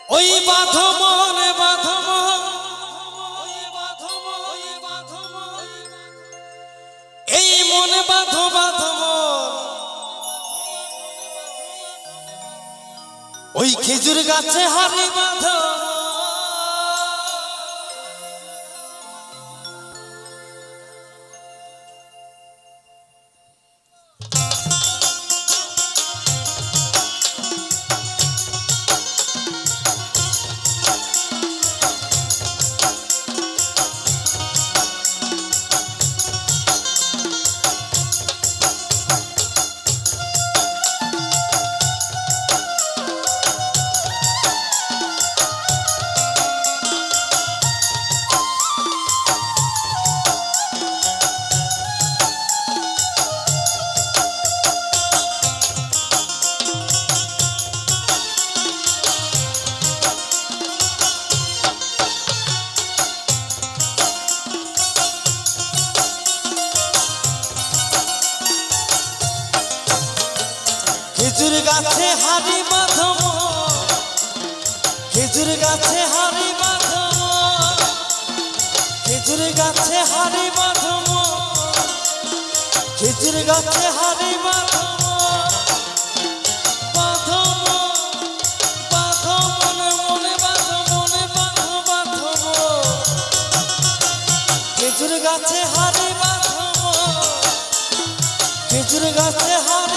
ওই বাঁধো মনে বাঁধো এই মনে বাঁধো বাঁধো ওই খেজুর গাছে হারি বাঁধো খেজুর গাছে হারি বাঁধো খেজুর গাছে হারি বাঁধো খেজুর গাছে হারি বাঁধো খেজুর গাছে হারি বাঁধো বাঁধো বাঁধো মনে মনে বাঁধো মনে বাঁধো বাঁধো খেজুর গাছে হারি বাঁধো খেজুর গাছে হারি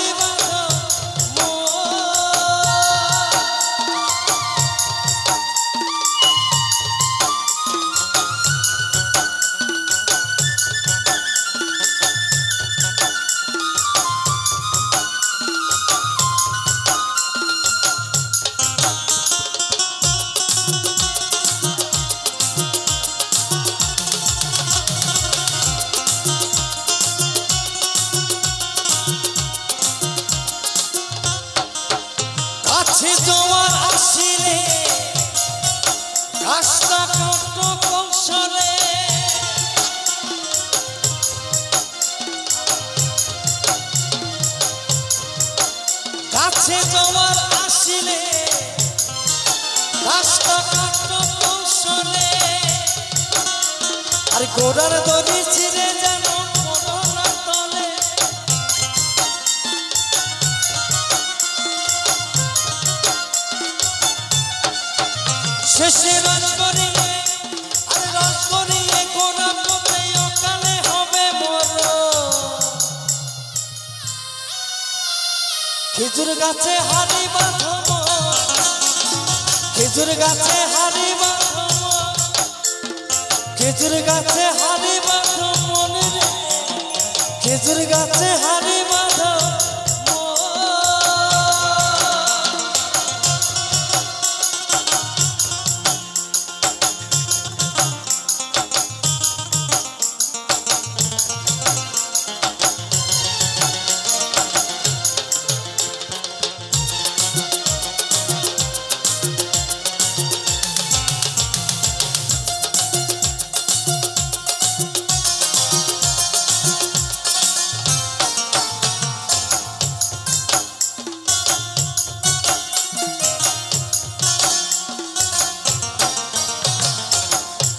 জোয়ার আসিলে রাস্তা কত কৌশলে গাছে জোয়ার আসিলে রাস্তা কত কৌশলে আর গোড়ার দড়ি ছিঁড়ে যেন পড়ো তলে শেষে রস করিয়ে আর রস করিয়ে গোড়া পথে অকালে হবে মরণ খেজুর গাছে হারি বাঁধো খেজুর গাছে হারি বাঁধো খেজুর গাছে হারি বাঁধো মনে রে খেজুর গাছে হারি বাঁধো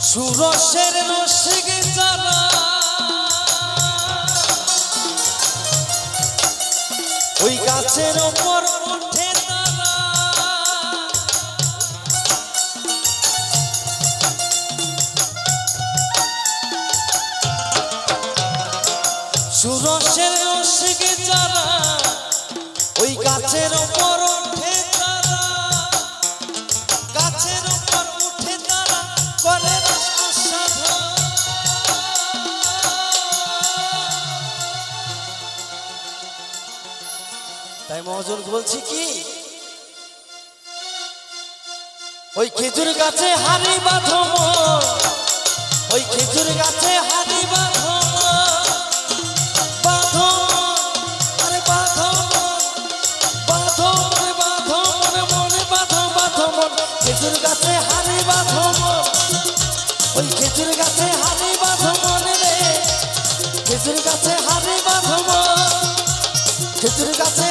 সুরসের রসিক যারা ওই গাছের ওপর ওঠে তারা সুরসের রসিক যারা ওই গাছের ওপর ওঠে তারা গাছের ওপর উঠে তারা করে তাই মহাজন বলছি কি ওই খেজুর গাছে হারি বাঁধো ওই খেজুর গাছে হারি বাঁধো বাঁধো আরে বাঁধো বাঁধো মনে বাঁধো মনে মনে বাঁধো বাঁধো মন খেজুর গাছে হারি বাঁধো ওই খেজুর গাছে হারি বাঁধো মনে রে খেজুর গাছে হারি বাঁধো খেজুর গাছে